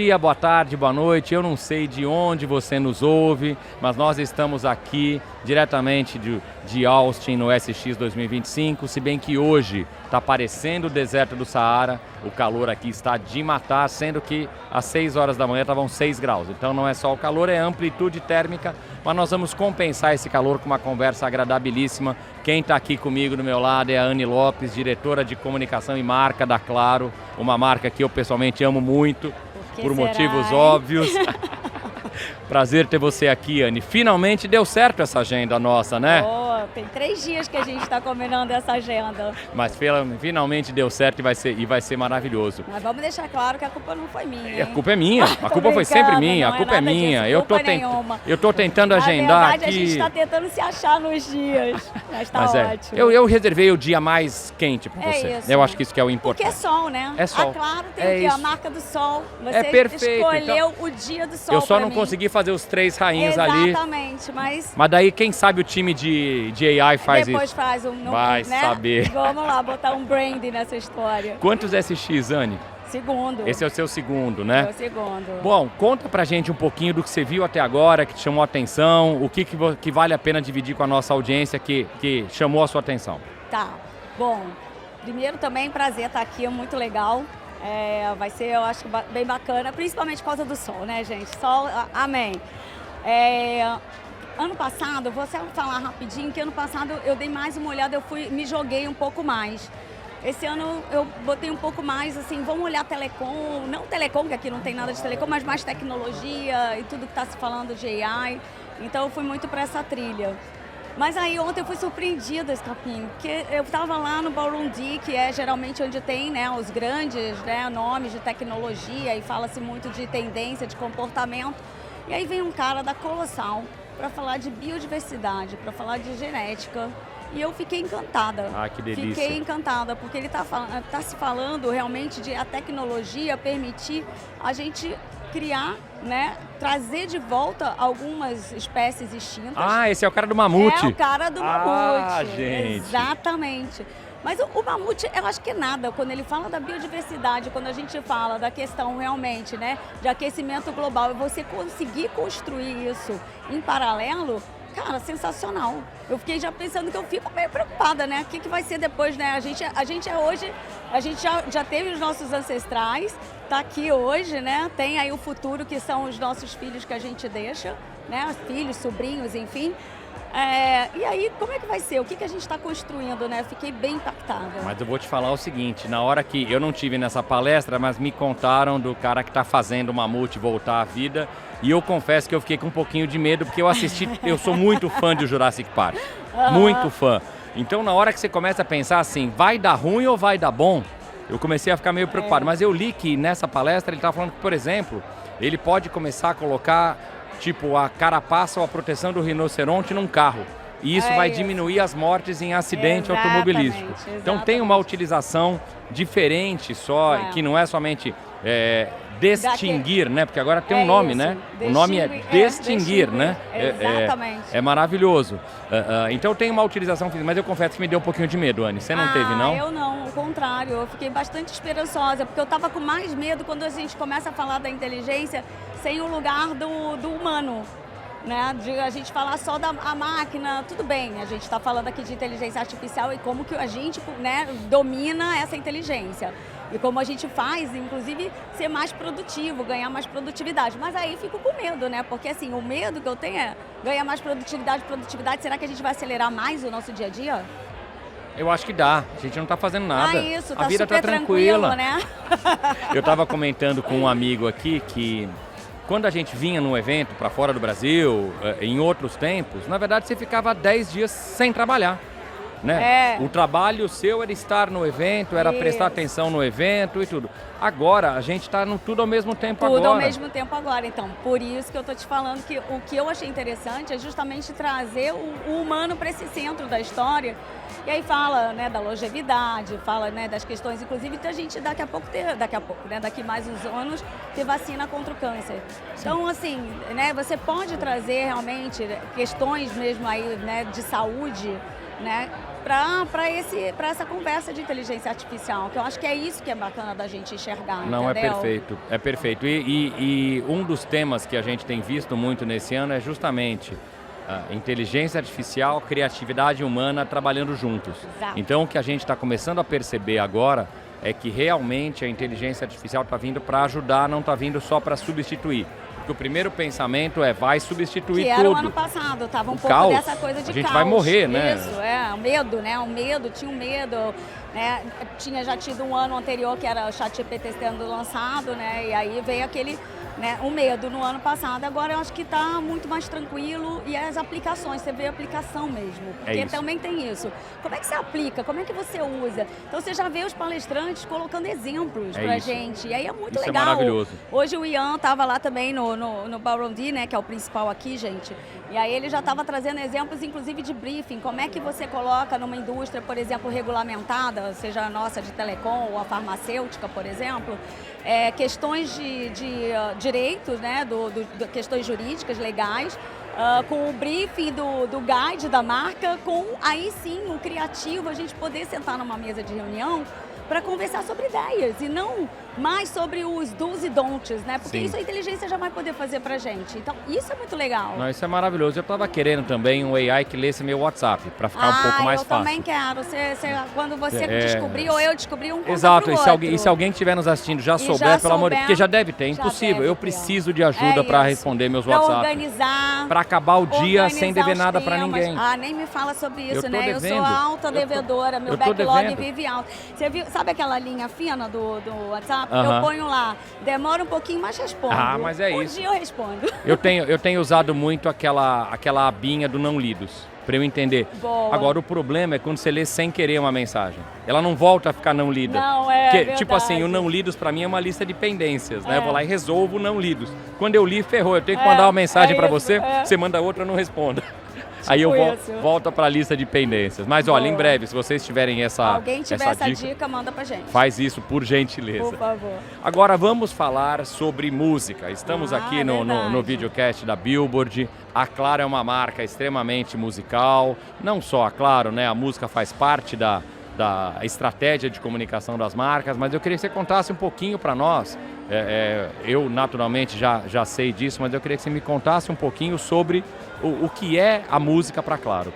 dia, boa tarde, boa noite. Eu não sei de onde você nos ouve, mas nós estamos aqui diretamente de Austin no SX 2025, se bem que hoje está parecendo o deserto do Saara, o calor aqui está de matar, sendo que às 6 horas da manhã estavam 6 graus. Então não é só o calor, é a amplitude térmica, mas nós vamos compensar esse calor com uma conversa agradabilíssima. Quem está aqui comigo do meu lado é a Anny Lopes, diretora de comunicação e marca da Claro, uma marca que eu pessoalmente amo muito, por motivos óbvios. Prazer ter você aqui, Anny. Finalmente deu certo essa agenda nossa, né? Tem 3 dias que a gente está combinando essa agenda. Mas finalmente deu certo e vai ser maravilhoso. Mas vamos deixar claro que a culpa não foi minha, hein? A culpa é minha, a culpa foi sempre minha, a culpa é minha. Eu tô tentando agendar aqui. Na verdade, a gente está tentando se achar nos dias, mas tá ótimo. Eu reservei o dia mais quente para você. Isso. Eu acho que isso que é o importante. Porque é sol, né? É sol. A Claro tem o quê? A marca do sol. Você perfeito. escolheu Então, o dia do sol. Eu só não consegui fazer os 3 rainhos ali. Exatamente, mas daí quem sabe o time de AI faz depois isso. faz Vai né? saber. Vamos lá, botar um branding nessa história. Quantos SX, Anny? Segundo. Esse é o seu segundo, né? É o segundo. Bom, conta pra gente um pouquinho do que você viu até agora, que te chamou a atenção, o que vale a pena dividir com a nossa audiência que chamou a sua atenção. Tá. Bom, primeiro também prazer estar aqui, é muito legal. Vai ser, eu acho, bem bacana, principalmente por causa do sol, né, gente? Sol, amém. Ano passado, vou só falar rapidinho, que ano passado eu dei mais uma olhada, me joguei um pouco mais. Esse ano eu botei um pouco mais, assim, vamos olhar telecom, não telecom, que aqui não tem nada de telecom, mas mais tecnologia e tudo que está se falando de AI. Então eu fui muito para essa trilha. Mas aí ontem eu fui surpreendida, Escapim, porque eu estava lá no Ballroom D, que é geralmente onde tem, né, os grandes, né, nomes de tecnologia e fala-se muito de tendência, de comportamento. E aí vem um cara da Colossal para falar de biodiversidade, para falar de genética. E eu fiquei encantada. Ah, que delícia. Fiquei encantada, porque ele tá se falando realmente de a tecnologia permitir a gente criar, né, trazer de volta algumas espécies extintas. Ah, esse é o cara do mamute. É o cara do mamute. Ah, gente. Exatamente. Mas o mamute, eu acho que é nada, quando ele fala da biodiversidade, quando a gente fala da questão realmente, né, de aquecimento global, e você conseguir construir isso em paralelo, cara, sensacional. Eu fiquei já pensando que eu fico meio preocupada, né? O que vai ser depois, né? A gente é hoje, a gente já teve os nossos ancestrais, tá aqui hoje, né? Tem aí o futuro, que são os nossos filhos que a gente deixa, né? Filhos, sobrinhos, enfim. E aí, como é que vai ser? O que a gente está construindo, né? Fiquei bem impactada. Mas eu vou te falar o seguinte, na hora que eu não tive nessa palestra, mas me contaram do cara que está fazendo o mamute voltar à vida, e eu confesso que eu fiquei com um pouquinho de medo, porque eu sou muito fã de Jurassic Park, muito fã. Então, na hora que você começa a pensar assim, vai dar ruim ou vai dar bom? Eu comecei a ficar meio preocupado, mas eu li que nessa palestra ele estava falando que, por exemplo, ele pode começar a colocar tipo a carapaça ou a proteção do rinoceronte num carro. E isso vai diminuir as mortes em acidente automobilístico. Então tem uma utilização diferente só, que não é somente distinguir, né? Porque agora tem um nome, né? O nome é distinguir, né? Exatamente. É maravilhoso. Então tem uma utilização física, mas eu confesso que me deu um pouquinho de medo, Anny. Você não teve, não? Eu não, ao contrário. Eu fiquei bastante esperançosa, porque eu estava com mais medo quando a gente começa a falar da inteligência sem o lugar do humano, né? De a gente falar só da máquina, tudo bem, a gente está falando aqui de inteligência artificial e como que a gente, né, domina essa inteligência. E como a gente faz, inclusive, ser mais produtivo, ganhar mais produtividade. Mas aí fico com medo, né? Porque assim, o medo que eu tenho é ganhar mais produtividade, será que a gente vai acelerar mais o nosso dia a dia? Eu acho que dá, a gente não está fazendo nada. Isso, a vida está tranquila, né? Eu estava comentando com um amigo aqui que quando a gente vinha num evento para fora do Brasil, em outros tempos, na verdade você ficava 10 dias sem trabalhar, né? O trabalho seu era estar no evento, era prestar atenção no evento e tudo. Agora, a gente está no tudo ao mesmo tempo agora. Tudo ao mesmo tempo agora. Então, por isso que eu estou te falando que o que eu achei interessante é justamente trazer o humano para esse centro da história. E aí fala, né, da longevidade, fala, né, das questões, inclusive, que a gente daqui mais uns anos, ter vacina contra o câncer. Então, assim, né, você pode trazer realmente questões mesmo aí, né, de saúde, né, para essa conversa de inteligência artificial, que eu acho que é isso que é bacana da gente enxergar. Não, entendeu? é perfeito. E um dos temas que a gente tem visto muito nesse ano é justamente a inteligência artificial, criatividade humana trabalhando juntos. Exato. Então o que a gente está começando a perceber agora é que realmente a inteligência artificial está vindo para ajudar, não está vindo só para substituir. Porque o primeiro pensamento vai substituir tudo. Que era o ano passado, tava um pouco caos. Dessa coisa de caos. A gente caos. vai morrer, né? Isso, o medo, né? Tinha um medo, né? Tinha já tido um ano anterior que era o ChatGPT sendo lançado, né? E aí veio aquele, né, o medo no ano passado. Agora eu acho que está muito mais tranquilo e as aplicações, você vê a aplicação mesmo. Porque também tem isso. Como é que você aplica? Como é que você usa? Então você já vê os palestrantes colocando exemplos pra gente. E aí é muito legal. É maravilhoso. Hoje o Ian estava lá também no Ballroom D, né, que é o principal aqui, gente. E aí ele já estava trazendo exemplos, inclusive de briefing. Como é que você coloca numa indústria, por exemplo, regulamentada, seja a nossa de telecom ou a farmacêutica, por exemplo, questões de direitos, né, questões jurídicas, legais, com o briefing do guide da marca, com aí sim o criativo, a gente poder sentar numa mesa de reunião para conversar sobre ideias e não mais sobre os do's e don'ts, né? Porque isso a inteligência já vai poder fazer pra gente. Então, isso é muito legal. Não, isso é maravilhoso. Eu estava querendo também um AI que lesse meu WhatsApp, para ficar um pouco mais fácil. Eu também quero. Quando você descobrir ou eu descobrir, um conta Exato, pro e se alguém que estiver nos assistindo já souber, pelo amor de Deus, porque já deve ter, impossível. Eu preciso de ajuda para responder meus WhatsApp. Para organizar. Para acabar o dia sem dever nada para ninguém. Nem me fala sobre isso, né? Devendo. Eu sou alta devedora, meu backlog vive alto. Você viu, sabe aquela linha fina do WhatsApp? Eu ponho lá. Demora um pouquinho, mas respondo. Mas é isso. Um dia eu respondo. Eu tenho usado muito aquela abinha do não lidos, para eu entender. Boa. Agora, o problema é quando você lê sem querer uma mensagem. Ela não volta a ficar não lida. Não, verdade. Tipo assim, o não lidos para mim é uma lista de pendências, né? Eu vou lá e resolvo o não lidos. Quando eu li, ferrou. Eu tenho que mandar uma mensagem para você, você manda outra, eu não responda. Aí eu volto para a lista de pendências. Mas olha, em breve, se vocês tiverem alguém tiver essa dica, manda pra gente. Faz isso, por gentileza. Por favor. Agora vamos falar sobre música. Estamos aqui no videocast da Billboard. A Claro é uma marca extremamente musical. Não só a Claro, né? A música faz parte da estratégia de comunicação das marcas, mas eu queria que você contasse um pouquinho para nós. Eu, naturalmente, já sei disso, mas eu queria que você me contasse um pouquinho sobre o que é a música para Claro.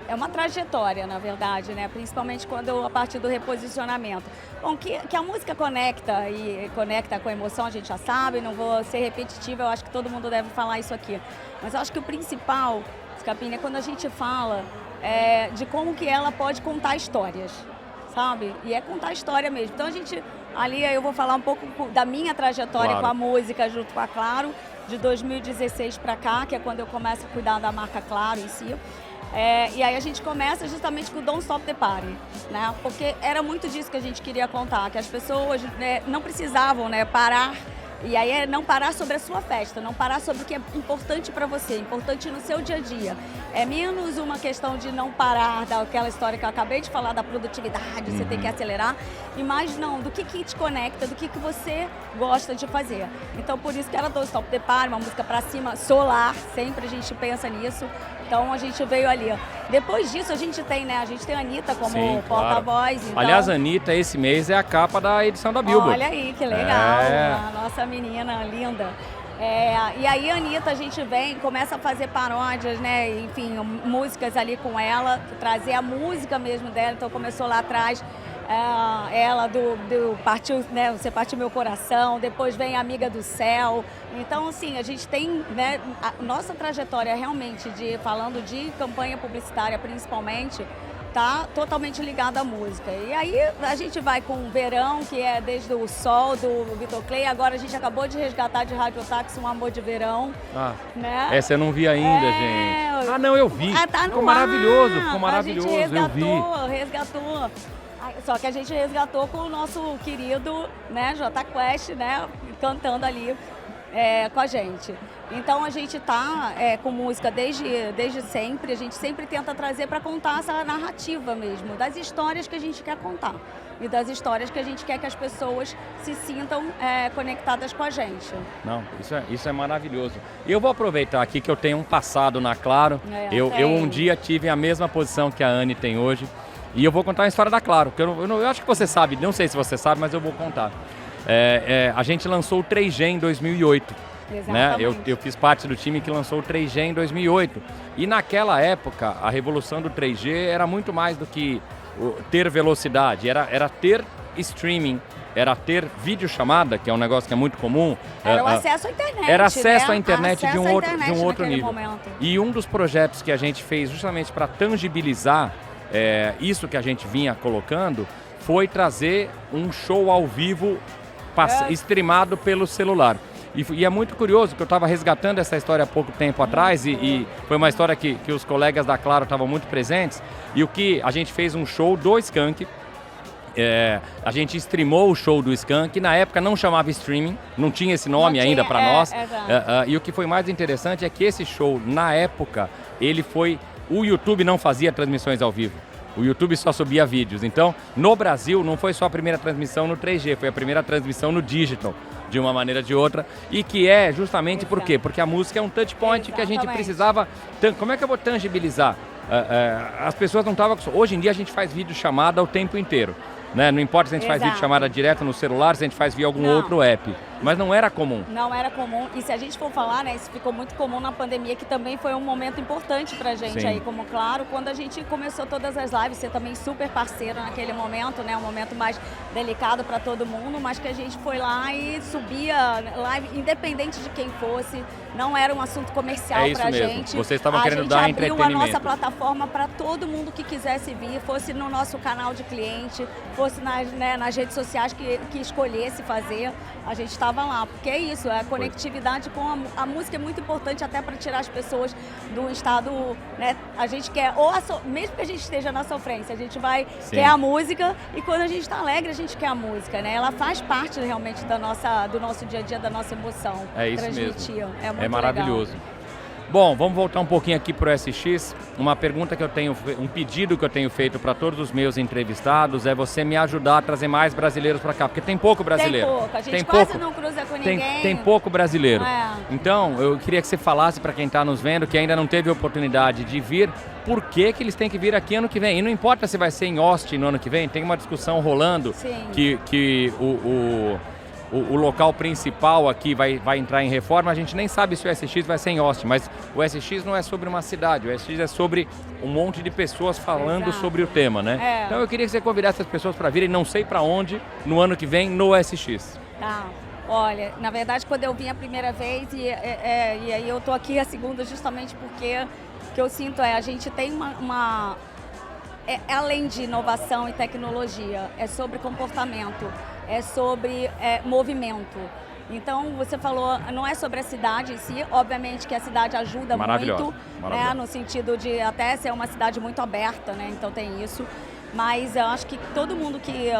É uma trajetória, na verdade, né? Principalmente a partir do reposicionamento. Bom, que a música conecta e conecta com a emoção, a gente já sabe, não vou ser repetitiva, eu acho que todo mundo deve falar isso aqui. Mas eu acho que o principal, Scapini, é quando a gente fala de como que ela pode contar histórias, sabe? E é contar história mesmo. Então ali eu vou falar um pouco da minha trajetória com a música junto com a Claro, de 2016 para cá, que é quando eu começo a cuidar da marca Claro em si. E aí a gente começa justamente com o Don't Stop the Party, né? Porque era muito disso que a gente queria contar, que as pessoas não precisavam, né, parar. E aí é não parar sobre a sua festa, não parar sobre o que é importante para você, importante no seu dia a dia. É menos uma questão de não parar daquela história que eu acabei de falar, da produtividade, você tem que acelerar, e mais não, do que te conecta, do que você gosta de fazer. Então por isso que era Don't Stop the Party, uma música pra cima, solar, sempre a gente pensa nisso. Então a gente veio ali. Depois disso a gente tem a Anitta como porta-voz. Então... Aliás, a Anitta esse mês é a capa da edição da Billboard. Olha aí, que legal, a nossa menina linda. E aí a Anitta, a gente começa a fazer paródias, né? Enfim, músicas ali com ela, trazer a música mesmo dela, então começou lá atrás. Ela partiu, né, Você Partiu Meu Coração, depois vem Amiga do Céu. Então, assim, a gente tem, né, a nossa trajetória realmente falando de campanha publicitária principalmente, tá totalmente ligada à música. E aí a gente vai com o Verão, que é desde o Sol, do Vitor Clay, agora a gente acabou de resgatar de Rádio Táxi Um Amor de Verão. Né? Essa eu não vi ainda, gente. Não, eu vi. Ficou maravilhoso, eu vi. Resgatou. Só que a gente resgatou com o nosso querido, né, Jota Quest, né, cantando ali com a gente. Então a gente está com música desde sempre, a gente sempre tenta trazer para contar essa narrativa mesmo, das histórias que a gente quer contar e das histórias que a gente quer que as pessoas se sintam conectadas com a gente. Não, isso é maravilhoso. E eu vou aproveitar aqui que eu tenho um passado na Claro, eu um dia tive a mesma posição que a Anne tem hoje, e eu vou contar a história da Claro, que eu acho que você sabe, não sei se você sabe, mas eu vou contar. A gente lançou o 3G em 2008. Né? Eu fiz parte do time que lançou o 3G em 2008. E naquela época, a revolução do 3G era muito mais do que ter velocidade, era ter streaming, era ter videochamada, que é um negócio que é muito comum. Era o acesso à internet. Era acesso à internet acesso de um outro nível. Momento. E um dos projetos que a gente fez justamente para tangibilizar isso que a gente vinha colocando foi trazer um show ao vivo streamado pelo celular. E é muito curioso que eu estava resgatando essa história há pouco tempo atrás e foi uma história que os colegas da Claro estavam muito presentes, e o que a gente fez um show do Skank, a gente streamou o show do Skank, que na época não chamava streaming, não tinha esse nome ainda para nós, e o que foi mais interessante é que esse show, na época, o YouTube não fazia transmissões ao vivo. O YouTube só subia vídeos. Então, no Brasil, não foi só a primeira transmissão no 3G, foi a primeira transmissão no digital, de uma maneira ou de outra. E que é justamente por quê? Porque a música é um touch point que a gente precisava... Como é que eu vou tangibilizar? As pessoas não estavam... Hoje em dia a gente faz vídeo chamada o tempo inteiro. Né? Não importa se a gente faz vídeo chamada direto no celular, se a gente faz via algum outro app. Mas não era comum. Não era comum. E se a gente for falar, né, isso ficou muito comum na pandemia, que também foi um momento importante pra gente aí, como Claro, quando a gente começou todas as lives, você também super parceiro naquele momento, né, um momento mais delicado para todo mundo, mas que a gente foi lá e subia live, independente de quem fosse, não era um assunto comercial pra gente. Vocês estavam querendo dar entretenimento. A gente abriu a nossa plataforma para todo mundo que quisesse vir, fosse no nosso canal de cliente, fosse nas redes sociais que escolhesse fazer, a gente estava lá, porque é isso, a conectividade com a música é muito importante até para tirar as pessoas do estado, né? A gente quer, mesmo que a gente esteja na sofrência, a gente quer a música, e quando a gente está alegre, a gente quer a música, né? Ela faz parte realmente do nosso dia a dia, da nossa emoção. É isso mesmo. É muito maravilhoso. Legal. Bom, vamos voltar um pouquinho aqui para o SX. Uma pergunta que eu tenho, um pedido que eu tenho feito para todos os meus entrevistados é você me ajudar a trazer mais brasileiros para cá, porque tem pouco brasileiro. Tem pouco, a gente quase não cruza com ninguém. Tem pouco brasileiro. Então, eu queria que você falasse para quem está nos vendo, que ainda não teve oportunidade de vir, por que eles têm que vir aqui ano que vem. E não importa se vai ser em Austin no ano que vem, tem uma discussão rolando que o local principal aqui vai entrar em reforma. A gente nem sabe se o SX vai ser em Austin, mas o SX não é sobre uma cidade, o SX é sobre um monte de pessoas falando sobre o tema, né? Então eu queria que você convidasse as pessoas para virem, não sei para onde, no ano que vem, no SX. Tá. Olha, na verdade, quando eu vim a primeira vez, e aí eu tô aqui a segunda justamente porque o que eu sinto a gente tem além de inovação e tecnologia, é sobre comportamento, é sobre movimento. Então, você falou, não é sobre a cidade em si, obviamente que a cidade ajuda muito, né, no sentido de até ser uma cidade muito aberta, né, então tem isso. Mas eu acho que todo mundo que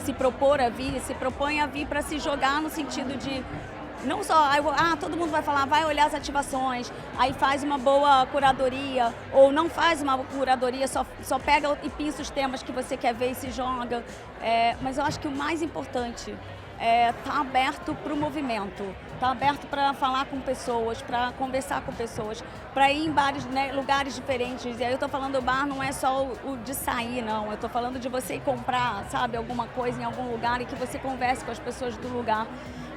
se propõe a vir para se jogar no sentido de não só, todo mundo vai falar, vai olhar as ativações, aí faz uma boa curadoria, ou não faz uma curadoria, só pega e pinça os temas que você quer ver e se joga. Mas eu acho que o mais importante é estar aberto para o movimento, estar aberto para falar com pessoas, para conversar com pessoas, para ir em bares, né, lugares diferentes. E aí eu estou falando, o bar não é só o de sair, não. Eu estou falando de você ir comprar, sabe, alguma coisa em algum lugar e que você converse com as pessoas do lugar.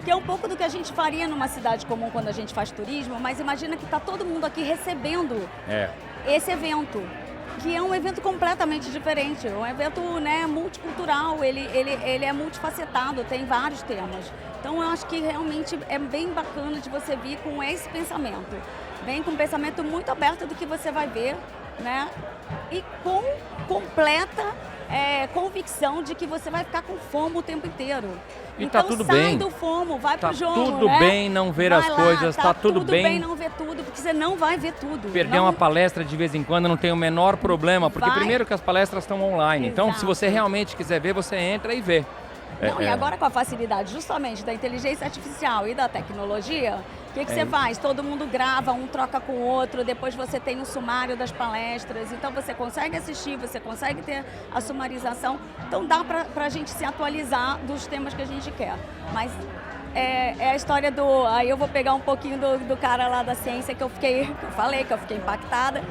Que é um pouco do que a gente faria numa cidade comum quando a gente faz turismo, mas imagina que está todo mundo aqui recebendo esse evento, que é um evento completamente diferente, um evento, né, multicultural, ele é multifacetado, tem vários temas. Então eu acho que realmente é bem bacana de você vir com esse pensamento, vem com um pensamento muito aberto do que você vai ver, né, e com completa convicção de que você vai ficar com fome o tempo inteiro. E então tá tudo sai bem. do FOMO, vai pro jogo, Tá tudo bem não ver as coisas, tá tudo bem não ver tudo, porque você não vai ver tudo. Perder uma palestra de vez em quando não tem o menor problema, porque primeiro que as palestras estão online, então se você realmente quiser ver, você entra e vê. Não, e agora com a facilidade justamente da inteligência artificial e da tecnologia, o que você faz? Todo mundo grava, um troca com o outro, depois você tem um sumário das palestras, então você consegue assistir, você consegue ter a sumarização, então dá para a gente se atualizar dos temas que a gente quer. Mas é a história do... Aí eu vou pegar um pouquinho do cara lá da ciência que eu falei que eu fiquei impactada.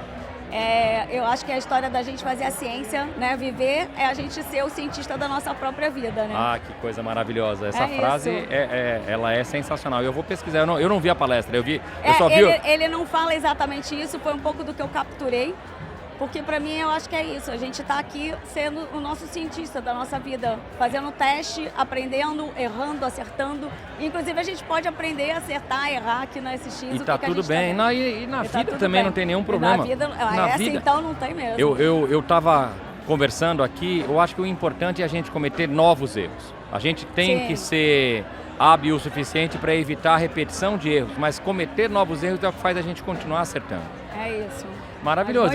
Eu acho que a história da gente fazer a ciência, né, viver, é a gente ser o cientista da nossa própria vida, né? Ah, que coisa maravilhosa. Essa frase, ela é sensacional. Eu vou pesquisar, eu não vi a palestra, eu só vi... Ele não fala exatamente isso, foi um pouco do que eu capturei, porque para mim eu acho que é isso, a gente está aqui sendo o nosso cientista da nossa vida, fazendo teste, aprendendo, errando, acertando. Inclusive a gente pode aprender, acertar, errar aqui na SX. E tá tudo bem. E na vida também não tem nenhum problema. Na vida, então não tem mesmo. Eu estava conversando aqui, eu acho que o importante é a gente cometer novos erros. A gente tem que ser hábil o suficiente para evitar a repetição de erros, mas cometer novos erros é o que faz a gente continuar acertando. É isso. Maravilhoso.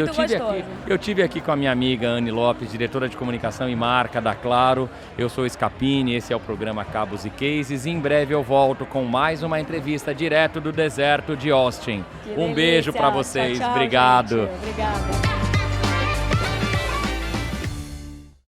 Eu tive aqui com a minha amiga Anne Lopes, diretora de comunicação e marca da Claro. Eu sou Scapini, esse é o programa Cabos e Cases. Em breve eu volto com mais uma entrevista direto do deserto de Austin. Um beijo para vocês. Tchau, obrigado. Gente. Obrigada.